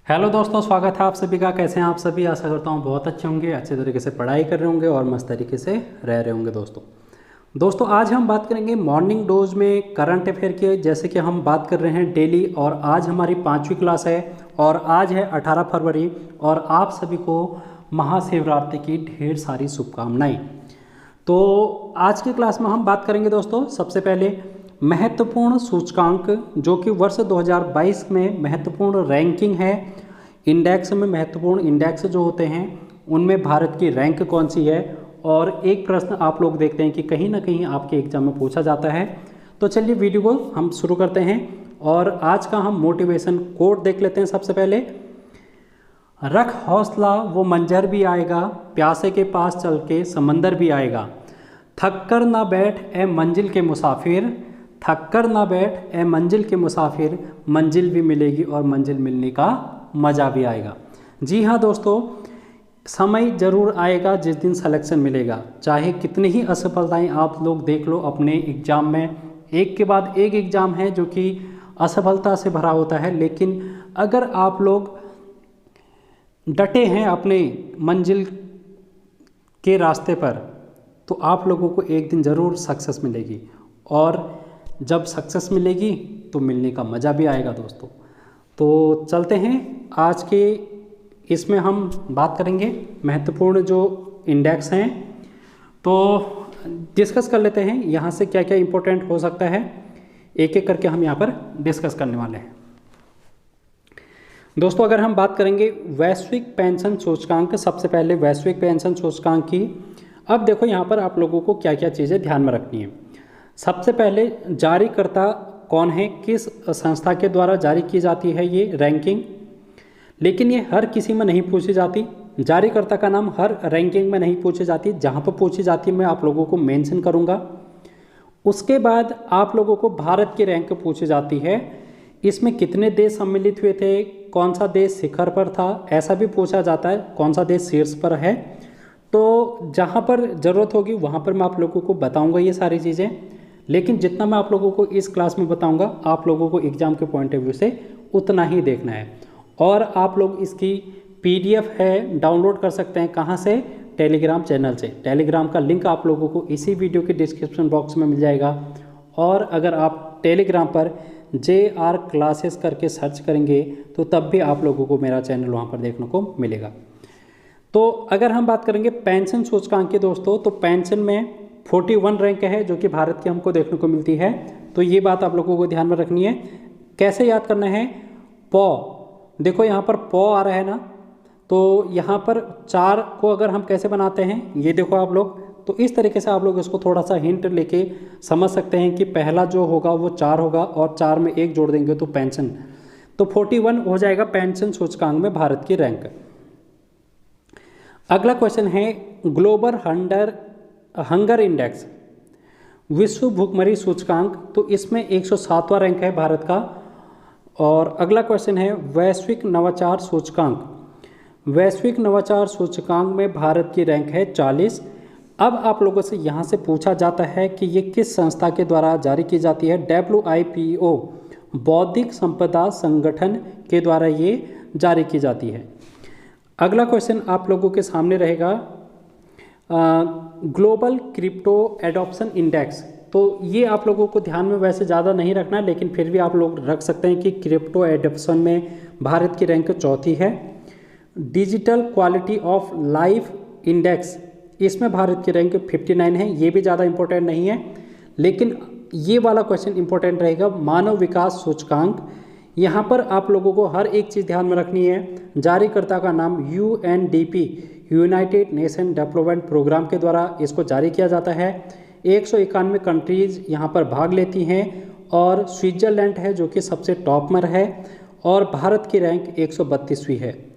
Hello दोस्तों, स्वागत है आप सभी का। कैसे हैं आप सभी? आशा करता हूँ बहुत अच्छे होंगे, अच्छे तरीके से पढ़ाई कर रहे होंगे और मस्त तरीके से रह रहे होंगे। दोस्तों आज हम बात करेंगे मॉर्निंग डोज में करंट अफेयर की। जैसे कि हम बात कर रहे हैं डेली, और आज हमारी 5वीं क्लास है और आज है 18 फरवरी और आप सभी को महाशिवरात्रि की ढेर सारी शुभकामनाएं। तो आज की क्लास में हम बात करेंगे दोस्तों सबसे पहले महत्वपूर्ण सूचकांक, जो कि वर्ष 2022 में महत्वपूर्ण रैंकिंग है। इंडेक्स में महत्वपूर्ण इंडेक्स जो होते हैं उनमें भारत की रैंक कौन सी है। और एक प्रश्न आप लोग देखते हैं कि कहीं ना कहीं आपके एग्जाम में पूछा जाता है। तो चलिए वीडियो को हम शुरू करते हैं और आज का हम मोटिवेशन कोट देख लेते हैं। सबसे पहले, रख हौसला वो मंजर भी आएगा, प्यासे के पास चल के समंदर भी आएगा। थक कर ना बैठ ए मंजिल के मुसाफिर, थक कर ना बैठ ए मंजिल के मुसाफिर, मंजिल भी मिलेगी और मंजिल मिलने का मज़ा भी आएगा। जी हाँ दोस्तों, समय ज़रूर आएगा जिस दिन सिलेक्शन मिलेगा। चाहे कितनी ही असफलताएं आप लोग देख लो अपने एग्ज़ाम में, एक के बाद एक एग्ज़ाम है जो कि असफलता से भरा होता है, लेकिन अगर आप लोग डटे हैं अपने मंजिल के रास्ते पर तो आप लोगों को एक दिन ज़रूर सक्सेस मिलेगी। और जब सक्सेस मिलेगी तो मिलने का मज़ा भी आएगा दोस्तों। तो चलते हैं आज के इसमें हम बात करेंगे महत्वपूर्ण जो इंडेक्स हैं। तो डिस्कस कर लेते हैं यहाँ से क्या क्या इम्पोर्टेंट हो सकता है, एक एक करके हम यहाँ पर डिस्कस करने वाले हैं। दोस्तों अगर हम बात करेंगे वैश्विक पेंशन सूचकांक, सबसे पहले वैश्विक पेंशन सूचकांक की। अब देखो यहाँ पर आप लोगों को क्या क्या चीज़ें ध्यान में रखनी है। सबसे पहले जारीकर्ता कौन है, किस संस्था के द्वारा जारी की जाती है ये रैंकिंग, लेकिन ये हर किसी में नहीं पूछी जाती। जारीकर्ता का नाम हर रैंकिंग में नहीं पूछी जाती, जहाँ पर पूछी जाती है मैं आप लोगों को मेंशन करूँगा। उसके बाद आप लोगों को भारत की रैंक पूछी जाती है, इसमें कितने देश सम्मिलित हुए थे, कौन सा देश शिखर पर था, ऐसा भी पूछा जाता है, कौन सा देश शीर्ष पर है। तो जहाँ पर ज़रूरत होगी वहाँ पर मैं आप लोगों को बताऊँगा ये सारी चीज़ें, लेकिन जितना मैं आप लोगों को इस क्लास में बताऊँगा आप लोगों को एग्ज़ाम के पॉइंट ऑफ व्यू से उतना ही देखना है। और आप लोग इसकी PDF है डाउनलोड कर सकते हैं, कहाँ से? टेलीग्राम चैनल से। टेलीग्राम का लिंक आप लोगों को इसी वीडियो के डिस्क्रिप्शन बॉक्स में मिल जाएगा। और अगर आप टेलीग्राम पर JR क्लासेस करके सर्च करेंगे तो तब भी आप लोगों को मेरा चैनल वहाँ पर देखने को मिलेगा। तो अगर हम बात करेंगे पेंशन सूचकांक की दोस्तों, तो पेंशन में 41 रैंक है जो कि भारत की हमको देखने को मिलती है। तो ये बात आप लोगों को ध्यान में रखनी है। कैसे याद करना है? पॉ, देखो यहाँ पर पॉ आ रहा है ना, तो यहाँ पर 4 को अगर हम कैसे बनाते हैं ये देखो आप लोग। तो इस तरीके से आप लोग इसको थोड़ा सा हिंट लेके समझ सकते हैं कि पहला जो होगा वो 4 होगा और 4 में 1 जोड़ देंगे तो पेंशन, तो 41 हो जाएगा पेंशन सूचकांक में भारत की रैंक। अगला क्वेश्चन है ग्लोबल हंगर इंडेक्स, विश्व भूखमरी सूचकांक, तो इसमें 107वां रैंक है भारत का। और अगला क्वेश्चन है वैश्विक नवाचार सूचकांक, वैश्विक नवाचार सूचकांक में भारत की रैंक है 40। अब आप लोगों से यहाँ से पूछा जाता है कि ये किस संस्था के द्वारा जारी की जाती है? WIPO, बौद्धिक संपदा संगठन के द्वारा ये जारी की जाती है। अगला क्वेश्चन आप लोगों के सामने रहेगा ग्लोबल क्रिप्टो एडॉप्शन इंडेक्स। तो ये आप लोगों को ध्यान में वैसे ज़्यादा नहीं रखना, लेकिन फिर भी आप लोग रख सकते हैं कि क्रिप्टो एडॉप्शन में भारत की रैंक 4थी है। Digital quality of life index, इसमें भारत की रैंक 59 है। ये भी ज़्यादा इंपॉर्टेंट नहीं है, लेकिन ये वाला क्वेश्चन इंपॉर्टेंट रहेगा मानव विकास सूचकांक। यहाँ पर आप लोगों को हर एक चीज़ ध्यान में रखनी है। जारीकर्ता का नाम UNDP, United Nation Development Programme के द्वारा इसको जारी किया जाता है। 191 कंट्रीज़ यहाँ पर भाग लेती हैं और स्विट्ज़रलैंड है जो कि सबसे टॉप में है और भारत की रैंक 132वीं है।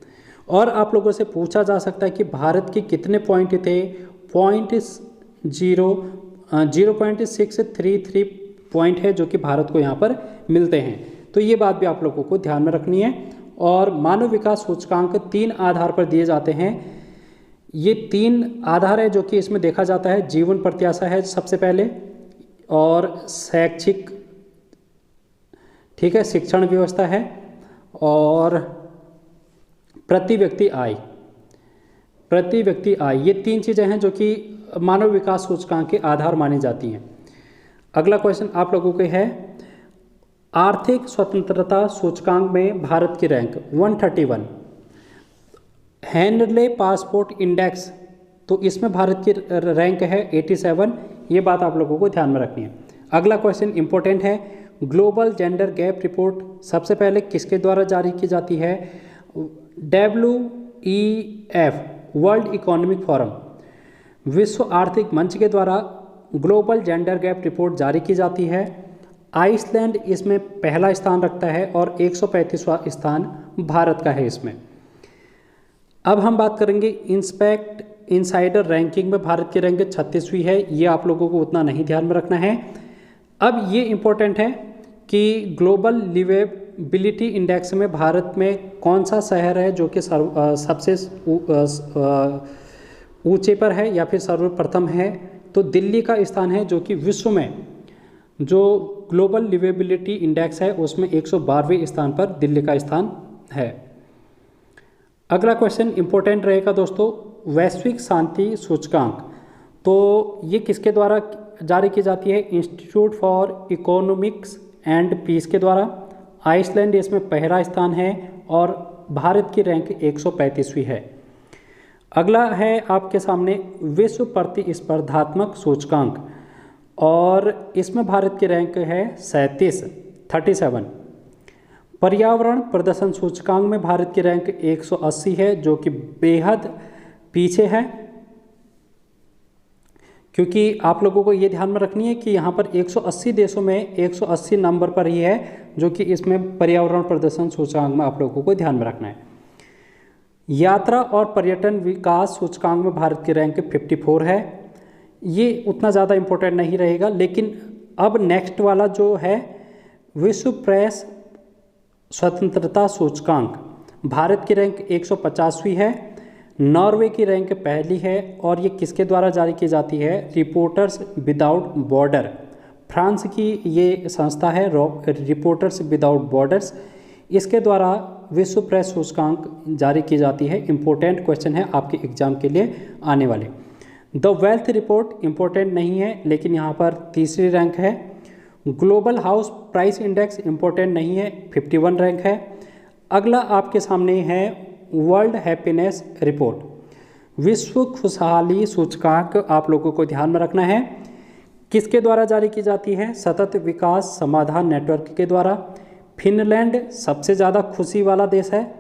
और आप लोगों से पूछा जा सकता है कि भारत के कितने पॉइंट थे? 0.633 पॉइंट है जो कि भारत को यहाँ पर मिलते हैं। तो ये बात भी आप लोगों को ध्यान में रखनी है। और मानव विकास सूचकांक 3 आधार पर दिए जाते हैं। ये 3 आधार है जो कि इसमें देखा जाता है। जीवन प्रत्याशा है सबसे पहले, और शैक्षिक, ठीक है, शिक्षण व्यवस्था है, और प्रति व्यक्ति आय, प्रति व्यक्ति आय, ये 3 चीज़ें हैं जो कि मानव विकास सूचकांक के आधार मानी जाती हैं। अगला क्वेश्चन आप लोगों के है, आर्थिक स्वतंत्रता सूचकांक में भारत की रैंक 131, हेनले पासपोर्ट इंडेक्स, तो इसमें भारत की रैंक है 87, ये बात आप लोगों को ध्यान में रखनी है। अगला क्वेश्चन इंपॉर्टेंट है, ग्लोबल जेंडर गैप रिपोर्ट सबसे पहले किसके द्वारा जारी की जाती है? WEF, वर्ल्ड इकोनॉमिक फोरम, विश्व आर्थिक मंच के द्वारा ग्लोबल जेंडर गैप रिपोर्ट जारी की जाती है। आइसलैंड इसमें पहला स्थान रखता है और 135वां स्थान भारत का है इसमें। अब हम बात करेंगे इंस्पेक्ट इनसाइडर रैंकिंग में भारत की रैंक 36वीं है, ये आप लोगों को उतना नहीं ध्यान में रखना है। अब ये इम्पोर्टेंट है कि ग्लोबल लिवेबिलिटी इंडेक्स में भारत में कौन सा शहर है जो कि सबसे ऊंचे पर है या फिर सर्वप्रथम है? तो दिल्ली का स्थान है, जो कि विश्व में जो ग्लोबल लिवेबिलिटी इंडेक्स है उसमें 112वें स्थान पर दिल्ली का स्थान है। अगला क्वेश्चन इंपॉर्टेंट रहेगा दोस्तों, वैश्विक शांति सूचकांक, तो ये किसके द्वारा जारी की जाती है? Institute for Economics and Peace के द्वारा। आइसलैंड इसमें पहला स्थान है और भारत की रैंक 135वीं है। अगला है आपके सामने विश्व प्रतिस्पर्धात्मक सूचकांक, और इसमें भारत की रैंक है 37। पर्यावरण प्रदर्शन सूचकांक में भारत की रैंक 180 है, जो कि बेहद पीछे है, क्योंकि आप लोगों को ये ध्यान में रखनी है कि यहाँ पर 180 देशों में 180 नंबर पर ही है, जो कि इसमें पर्यावरण प्रदर्शन सूचकांक में आप लोगों को ध्यान में रखना है। यात्रा और पर्यटन विकास सूचकांक में भारत की रैंक 54 है, ये उतना ज़्यादा इम्पोर्टेंट नहीं रहेगा। लेकिन अब नेक्स्ट वाला जो है विश्व प्रेस स्वतंत्रता सूचकांक, भारत की रैंक 150वीं है, नॉर्वे की रैंक पहली है, और ये किसके द्वारा जारी की जाती है? रिपोर्टर्स विदाउट बॉर्डर, फ्रांस की ये संस्था है रिपोर्टर्स विदाउट बॉर्डर्स, इसके द्वारा विश्व प्रेस सूचकांक जारी की जाती है। इम्पोर्टेंट क्वेश्चन है आपके एग्जाम के लिए आने वाले। द वेल्थ रिपोर्ट इम्पोर्टेंट नहीं है, लेकिन यहाँ पर तीसरी रैंक है। Global house price index important नहीं है, 51 रैंक है। अगला आपके सामने है वर्ल्ड हैप्पीनेस रिपोर्ट, विश्व खुशहाली सूचकांक, आप लोगों को ध्यान में रखना है किसके द्वारा जारी की जाती है? सतत विकास समाधान नेटवर्क के द्वारा। फिनलैंड सबसे ज़्यादा खुशी वाला देश है,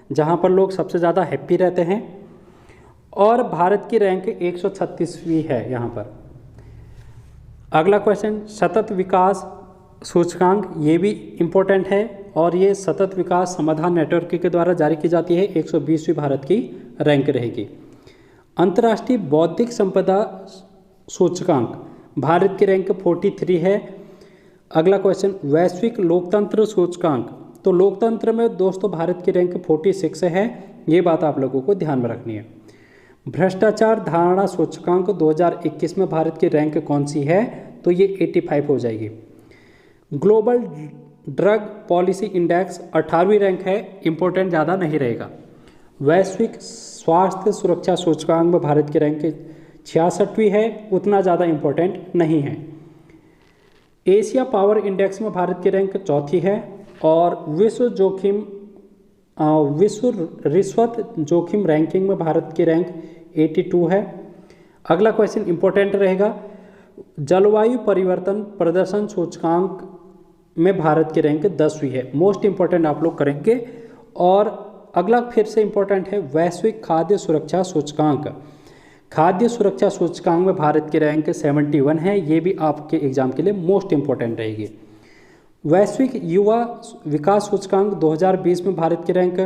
जहाँ पर लोग सबसे ज़्यादा हैप्पी रहते हैं, और भारत की रैंक 136वीं है यहाँ पर। अगला क्वेश्चन सतत विकास सूचकांक, ये भी इम्पोर्टेंट है, और ये सतत विकास समाधान नेटवर्क के द्वारा जारी की जाती है। 120वीं भारत की रैंक रहेगी। अंतर्राष्ट्रीय बौद्धिक संपदा सूचकांक, भारत की रैंक 43 है। अगला क्वेश्चन वैश्विक लोकतंत्र सूचकांक, तो लोकतंत्र में दोस्तों भारत की रैंक 46 है, ये बात आप लोगों को ध्यान में रखनी है। भ्रष्टाचार धारणा सूचकांक 2021 में भारत की रैंक कौन सी है? तो ये 85 हो जाएगी। ग्लोबल ड्रग पॉलिसी इंडेक्स 18वीं रैंक है, इंपॉर्टेंट ज़्यादा नहीं रहेगा। वैश्विक स्वास्थ्य सुरक्षा सूचकांक में भारत की रैंक 66वीं है, उतना ज़्यादा इंपॉर्टेंट नहीं है। एशिया पावर इंडेक्स में भारत की रैंक 4थी है, और विश्व रिश्वत जोखिम रैंकिंग में भारत की रैंक 82 है। अगला क्वेश्चन इंपॉर्टेंट रहेगा, जलवायु परिवर्तन प्रदर्शन सूचकांक में भारत की रैंक 10वीं है, मोस्ट इंपॉर्टेंट आप लोग करेंगे। और अगला फिर से इंपॉर्टेंट है वैश्विक खाद्य सुरक्षा सूचकांक, खाद्य सुरक्षा सूचकांक में भारत की रैंक 71 है, ये भी आपके एग्जाम के लिए मोस्ट इंपॉर्टेंट रहेगी। वैश्विक युवा विकास सूचकांक 2020 में भारत की रैंक,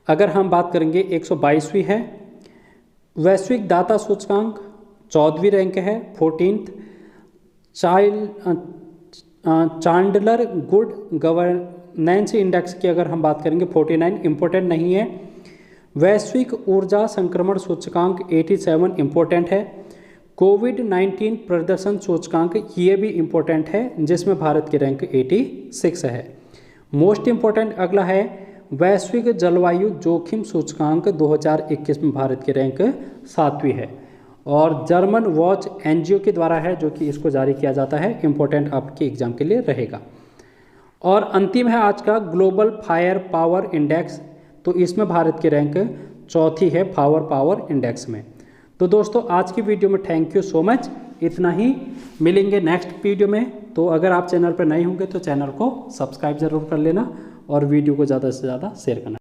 अगर हम बात करेंगे 122वीं है। वैश्विक दाता सूचकांक 14वीं रैंक है, 14th। Chandler good governance index की अगर हम बात करेंगे 49, इंपॉर्टेंट नहीं है। वैश्विक ऊर्जा संक्रमण सूचकांक 87 इंपॉर्टेंट है। कोविड-19 प्रदर्शन सूचकांक ये भी इम्पोर्टेंट है, जिसमें भारत की रैंक 86 है। मोस्ट इम्पोर्टेंट अगला है वैश्विक जलवायु जोखिम सूचकांक 2021 में भारत की रैंक 7वीं है। और जर्मन वॉच एनजीओ के द्वारा है जो कि इसको जारी किया जाता है, इंपॉर्टेंट आपके एग्जाम के लिए रहेगा। और अंतिम है आज का ग्लोबल फायर पावर इंडेक्स, तो इसमें भारत की रैंक 4थी है फायर पावर इंडेक्स में। तो दोस्तों आज की वीडियो में थैंक यू सो मच, इतना ही, मिलेंगे नेक्स्ट वीडियो में। तो अगर आप चैनल पर नए होंगे तो चैनल को सब्सक्राइब जरूर कर लेना और वीडियो को ज़्यादा से ज़्यादा शेयर करना।